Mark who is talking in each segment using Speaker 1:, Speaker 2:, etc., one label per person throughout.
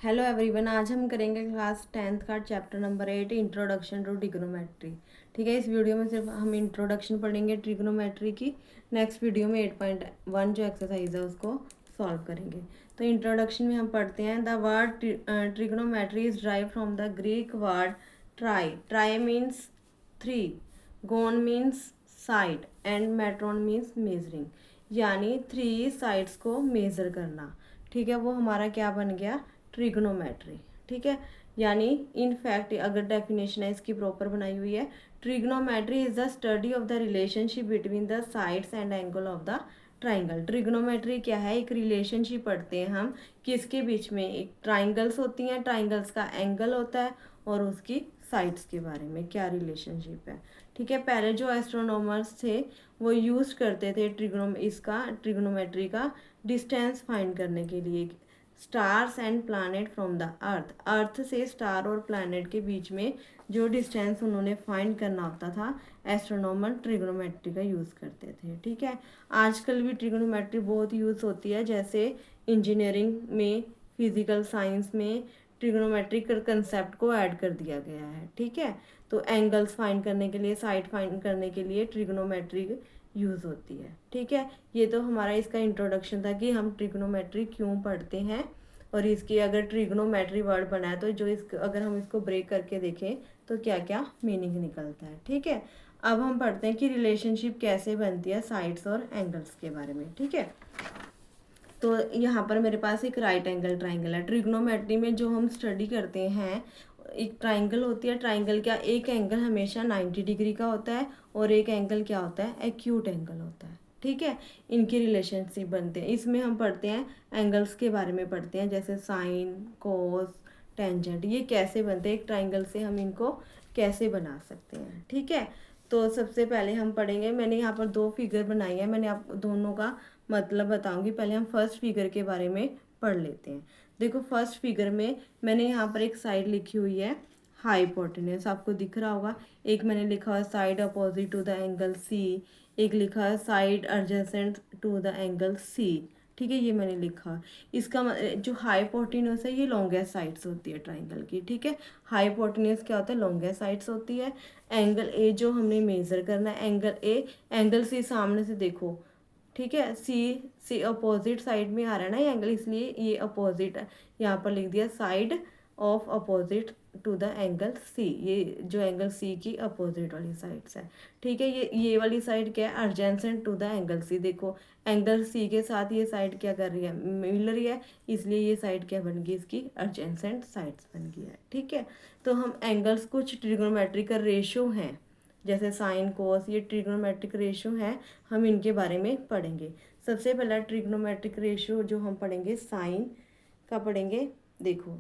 Speaker 1: Hello everyone, आज हम करेंगे क्लास 10th का chapter number 8 introduction to trigonometry. ठीक है, इस वीडियो में सिर्फ हम इंट्रोडक्शन पढ़ेंगे ट्रिग्नोमेट्री की। नेक्स्ट वीडियो में 8.1 जो एक्सरसाइज है उसको सॉल्व करेंगे। तो इंट्रोडक्शन में हम पढ़ते हैं the word trigonometry is derived from the Greek word tri. Tri means three, gon means side and metron means measuring, यानी थ्री साइड्स को मेज़र करना। ठीक है, वो हमारा क्या बन गया, ट्रिग्नोमेट्री। ठीक है, यानी इन फैक्ट अगर डेफिनेशन है इसकी प्रॉपर बनाई हुई है, trigonometry is the study of the relationship between the sides and angle of the triangle. Trigonometry क्या है, एक रिलेशनशिप पढ़ते हैं हम किसके बीच में, एक ट्राइंगल्स होती हैं, ट्राइंगल्स का एंगल होता है और उसकी साइड्स के बारे में क्या रिलेशनशिप है। ठीक है, पहले जो एस्ट्रोनॉमर्स थे वो यूज करते थे ट्रिग्नोमेट्री का डिस्टेंस फाइंड करने के लिए, stars and planet from the earth. Earth से स्टार और प्लानट के बीच में जो डिस्टेंस उन्होंने फाइंड करना होता था, एस्ट्रोनॉमर ट्रिग्नोमेट्री का यूज़ करते थे। ठीक है, आजकल भी ट्रिग्नोमेट्री बहुत यूज़ होती है, जैसे इंजीनियरिंग में, फिजिकल साइंस में ट्रिग्नोमेट्रिक कंसेप्ट को ऐड कर दिया गया है। ठीक है, तो एंगल्स फाइंड करने के लिए, साइड फाइंड करने के लिए ट्रिग्नोमेट्री यूज़ होती है। ठीक है, ये तो हमारा इसका इंट्रोडक्शन था कि हम ट्रिग्नोमेट्री क्यों पढ़ते हैं, और इसकी अगर ट्रिग्नोमेट्री वर्ड बना है तो जो इस अगर हम इसको ब्रेक करके देखें तो क्या क्या मीनिंग निकलता है। ठीक है, अब हम पढ़ते हैं कि रिलेशनशिप कैसे बनती है साइड्स और एंगल्स के बारे में। ठीक है, तो यहाँ पर मेरे पास एक राइट एंगल ट्राइंगल है। ट्रिग्नोमेट्री में जो हम स्टडी करते हैं, एक ट्राइंगल होती है, ट्राइंगल क्या, एक एंगल हमेशा 90 डिग्री का होता है और एक एंगल क्या होता है, एक्यूट एंगल होता है। ठीक है, इनकी रिलेशनशिप बनते हैं। इसमें हम पढ़ते हैं एंगल्स के बारे में पढ़ते हैं, जैसे साइन, कोस, टेंजेंट, ये कैसे बनते हैं, एक ट्राइंगल से हम इनको कैसे बना सकते हैं। ठीक है, तो सबसे पहले हम पढ़ेंगे, मैंने यहाँ पर दो फिगर बनाई है, मैंने आप दोनों का मतलब बताऊंगी। पहले हम फर्स्ट फिगर के बारे में पढ़ लेते हैं। देखो, फर्स्ट फिगर में मैंने यहाँ पर एक साइड लिखी हुई है हाइपोटेन्यूस, आपको दिख रहा होगा। एक मैंने लिखा है side opposite to the angle C, एक लिखा है side adjacent to the angle C. ठीक है, ये मैंने लिखा। इसका जो हाइपोटेन्यूस है ये लॉन्गेस्ट साइड्स होती है ट्राइंगल की। ठीक है, हाइपोटेन्यूस क्या होता है, लॉन्गेस्ट साइड्स होती है। एंगल ए जो हमने मेजर करना है, एंगल ए, एंगल सी सामने से देखो। ठीक है, सी अपोजिट साइड में आ रहा है ना ये एंगल, इसलिए ये अपोजिट है, यहाँ पर लिख दिया side of opposite to the angle C, ये जो एंगल सी की अपोजिट वाली साइड्स है। ठीक है, ये वाली साइड क्या है, adjacent to the angle C. देखो, एंगल सी के साथ ये साइड क्या कर रही है, मिल रही है, इसलिए ये साइड क्या बन गई, इसकी एडजेसेंट साइड्स बन गई है। ठीक है, तो हम एंगल्स कुछ ट्रिग्नोमेट्रिक रेशो हैं, जैसे साइन, कोस, ये ट्रिग्नोमेट्रिक रेशो है, हम इनके बारे में पढ़ेंगे। सबसे पहला ट्रिग्नोमेट्रिक रेशो जो हम पढ़ेंगे साइन का पढ़ेंगे। देखो,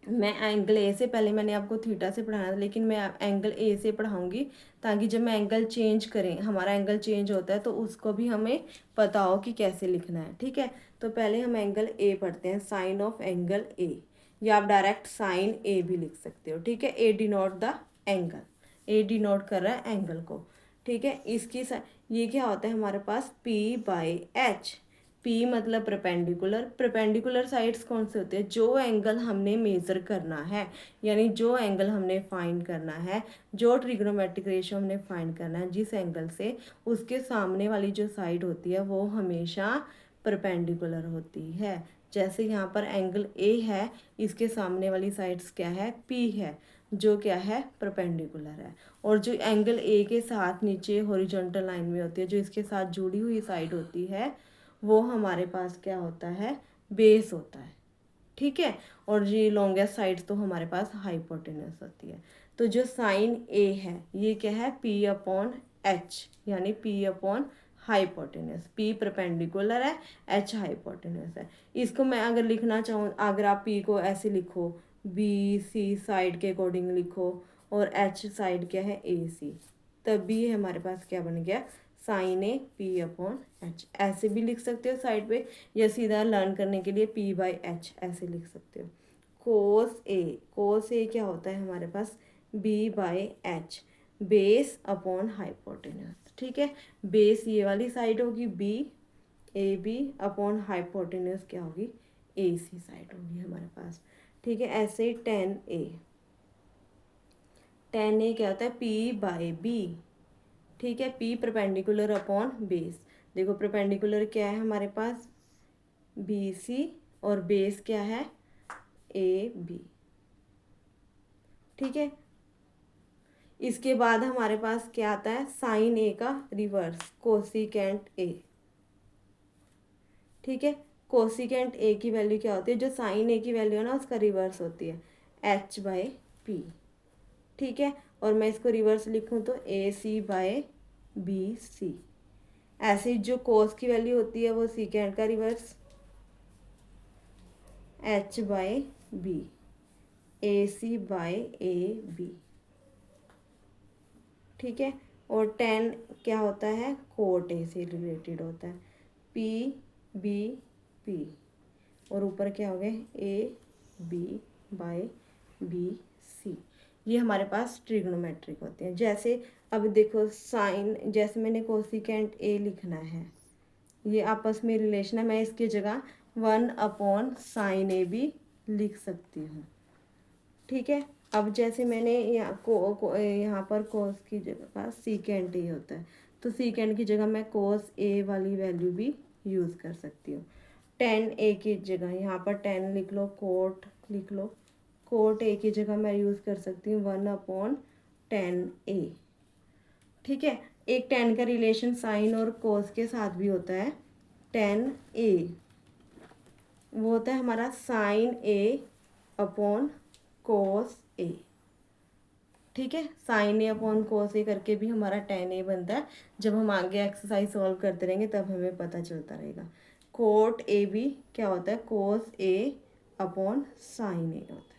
Speaker 1: मैं एंगल ए से, पहले मैंने आपको थीटा से पढ़ाना था लेकिन मैं एंगल ए से पढ़ाऊंगी, ताकि जब मैं एंगल चेंज करें, हमारा एंगल चेंज होता है तो उसको भी हमें पता हो कि कैसे लिखना है। ठीक है, तो पहले हम एंगल ए पढ़ते हैं, साइन ऑफ एंगल ए, या आप डायरेक्ट साइन ए भी लिख सकते हो। ठीक है, A denote the angle, A denote कर रहा है एंगल को। ठीक है, ये क्या होता है हमारे पास, पी बाई एच। पी मतलब परपेंडिकुलर, परपेंडिकुलर साइड्स कौन से होते हैं, जो एंगल हमने मेजर करना है, यानी जो एंगल हमने फाइंड करना है, जो ट्रिग्नोमेट्रिक रेशियो हमने फाइंड करना है जिस एंगल से, उसके सामने वाली जो साइड होती है वो हमेशा परपेंडिकुलर होती है। जैसे यहाँ पर एंगल ए है, इसके सामने वाली साइड्स क्या है, पी है, जो क्या है, परपेंडिकुलर है। और जो एंगल ए के साथ नीचे हॉरिजॉन्टल लाइन में होती है, जो इसके साथ जुड़ी हुई साइड होती है, वो हमारे पास क्या होता है, बेस होता है। ठीक है, और ये लॉन्गेस्ट साइड तो हमारे पास हाइपोटेन्यूस होती है। तो जो साइन ए है ये क्या है, पी अपॉन एच, यानी P upon hypotenuse. P perpendicular है, एच हाइपोटेन्यूस है। इसको मैं अगर लिखना चाहूँ, अगर आप पी को ऐसे लिखो, बी सी साइड के अकॉर्डिंग लिखो, और एच साइड क्या है, ए सी, तब भी ये हमारे पास क्या बन गया, sine A P upon H. ऐसे भी लिख सकते हो साइड पे, या सीधा लर्न करने के लिए पी बाई एच ऐसे लिख सकते हो। कोस ए, कोस ए क्या होता है हमारे पास, b by h, base upon hypotenuse. ठीक है, बेस ये वाली साइड होगी b, A B upon hypotenuse क्या होगी, ए सी साइड होगी हमारे पास, ठीक है। ऐसे ही टेन ए क्या होता है, पी बाय बी, ठीक है। पी परपेंडिकुलर अपॉन बेस, देखो परपेंडिकुलर क्या है हमारे पास बी सी और बेस क्या है ए बी, ठीक है। इसके बाद हमारे पास क्या आता है, साइन ए का रिवर्स कोसिकेंट ए, ठीक है। कोसिकेंट ए की वैल्यू क्या होती है, जो साइन ए की वैल्यू है ना उसका रिवर्स होती है एच बाय पी, ठीक है। और मैं इसको रिवर्स लिखूं तो ए सी बाय बी सी। ऐसे ही जो कोस की वैल्यू होती है वो सीकेंट का reverse H by B, A C by A B, ठीक है। और टेन क्या होता है, कोट ए से रिलेटेड होता है पी बी पी, और ऊपर क्या हो गया A B by B C. ये हमारे पास ट्रिग्नोमेट्रिक होते हैं। जैसे अब देखो साइन, जैसे मैंने कोसिकेंट ए लिखना है, ये आपस में रिलेशन है, मैं इसकी जगह 1/साइन ए भी लिख सकती हूँ, ठीक है। अब जैसे मैंने यहाँ पर कोस की जगह पास सीकेंट ए होता है, तो सीकेंट की जगह मैं कोस ए वाली वैल्यू भी यूज़ कर सकती हूँ। टेन ए की जगह यहाँ पर टेन लिख लो, कोट लिख लो, कोट ए की जगह मैं यूज़ कर सकती हूँ 1/10 ए, ठीक है। एक टेन का रिलेशन साइन और कोस के साथ भी होता है, 10 ए वो होता है हमारा साइन ए अपॉन कोस ए, ठीक है। साइन ए अपॉन कोस ए करके भी हमारा 10 ए बनता है। जब हम आगे एक्सरसाइज सॉल्व करते रहेंगे तब हमें पता चलता रहेगा। कोट ए भी क्या होता है, कोस ए अपॉन साइन ए होता है,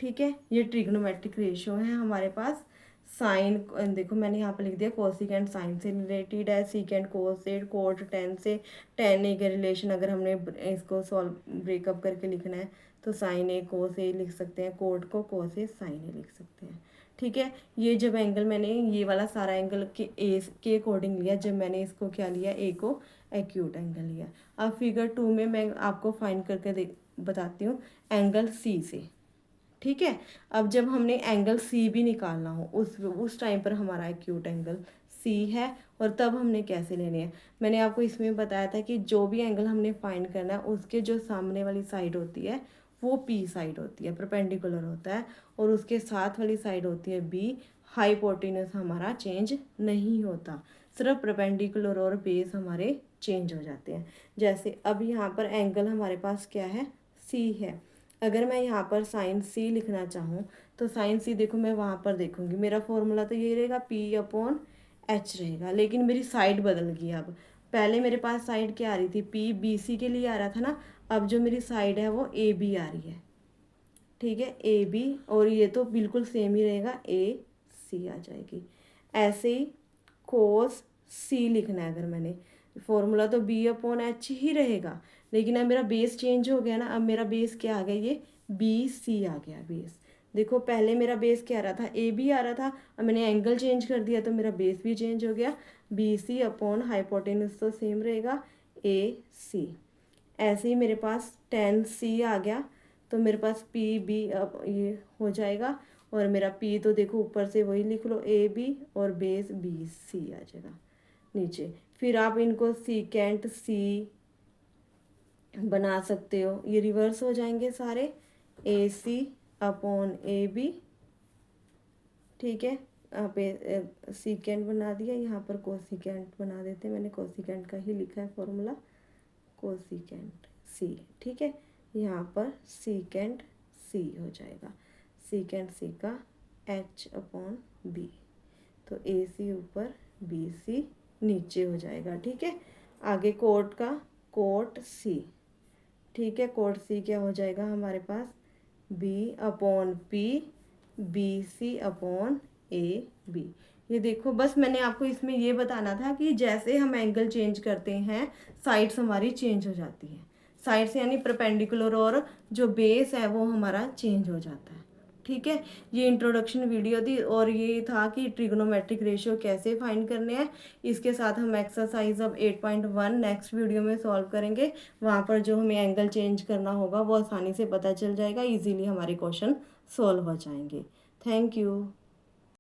Speaker 1: ठीक है। ये ट्रिग्नोमेट्रिक रेशियो है हमारे पास। साइन देखो मैंने यहाँ पर लिख दिया कोसिकेंट साइन से रिलेटेड है, सीकेंट कोस से, कोट 10 से, 10 ए के रिलेशन अगर हमने इसको सॉल्व ब्रेकअप करके लिखना है तो साइन ए कोस ए लिख सकते हैं, कोट को कोस ए साइन ए लिख सकते हैं, ठीक है। ये जब एंगल मैंने ये वाला सारा एंगल के ए के अकॉर्डिंग लिया, जब मैंने इसको क्या लिया ए को एक्यूट एंगल लिया। अब फिगर 2 में मैं आपको फाइंड करके बताती हूँ एंगल सी से, ठीक है। अब जब हमने एंगल सी भी निकालना हो उस टाइम पर हमारा एक्यूट एंगल सी है, और तब हमने कैसे लेने हैं, मैंने आपको इसमें बताया था कि जो भी एंगल हमने फाइंड करना है उसके जो सामने वाली साइड होती है वो पी साइड होती है, परपेंडिकुलर होता है, और उसके साथ वाली साइड होती है बी। हाइपोटेनस हमारा चेंज नहीं होता, सिर्फ परपेंडिकुलर और बेस हमारे चेंज हो जाते हैं। जैसे अब यहाँ पर एंगल हमारे पास क्या है, सी है। अगर मैं यहाँ पर साइन सी लिखना चाहूँ तो साइन सी देखो मैं वहाँ पर देखूँगी, मेरा फॉर्मूला तो ये रहेगा पी अपॉन एच रहेगा, लेकिन मेरी साइड बदल गई। अब पहले मेरे पास साइड क्या आ रही थी, पी बी सी के लिए आ रहा था ना, अब जो मेरी साइड है वो ए बी आ रही है, ठीक है, ए बी, और ये तो बिल्कुल सेम ही रहेगा, ए सी आ जाएगी। ऐसे ही कोस सी लिखना है, अगर मैंने फॉर्मूला तो बी अपॉन एच ही रहेगा, लेकिन अब मेरा बेस चेंज हो गया ना, अब मेरा बेस क्या आ गया, ये बी सी आ गया बेस। देखो पहले मेरा बेस क्या आ रहा था, ए बी आ रहा था, अब मैंने एंगल चेंज कर दिया तो मेरा बेस भी चेंज हो गया, बी सी अपॉन हाइपोटेनस तो सेम रहेगा ए सी। ऐसे ही मेरे पास 10 सी आ गया, तो मेरे पास पी बी अब ये हो जाएगा, और मेरा पी तो देखो ऊपर से वही लिख लो ए बी, और बेस बी सी आ जाएगा नीचे। फिर आप इनको सीकेंट सी बना सकते हो, ये रिवर्स हो जाएंगे सारे, ए सी अपॉन ए बी, ठीक है। आप सीकेंट बना दिया, यहाँ पर कोसिकेंट बना देते हैं, मैंने कोसिकेंट का ही लिखा है फॉर्मूला, कोसिकेंट सी, ठीक है। यहाँ पर सीकेंट सी हो जाएगा, सीकेंट सी का एच अपॉन बी, तो ए सी ऊपर बी सी नीचे हो जाएगा, ठीक है। आगे कोट का कोट सी, ठीक है, कोट सी क्या हो जाएगा हमारे पास B upon P B C upon A B. ये देखो बस मैंने आपको इसमें ये बताना था कि जैसे हम एंगल चेंज करते हैं साइड्स हमारी चेंज हो जाती है, साइड्स यानी परपेंडिकुलर, और जो बेस है वो हमारा चेंज हो जाता है, ठीक है, ये इंट्रोडक्शन वीडियो थी और ये था कि ट्रिग्नोमेट्रिक रेशियो कैसे फाइंड करने हैं। इसके साथ हम एक्सरसाइज अब 8.1 नेक्स्ट वीडियो में सॉल्व करेंगे। वहाँ पर जो हमें एंगल चेंज करना होगा वो आसानी से पता चल जाएगा, इजीली हमारे क्वेश्चन सॉल्व हो जाएंगे। Thank you.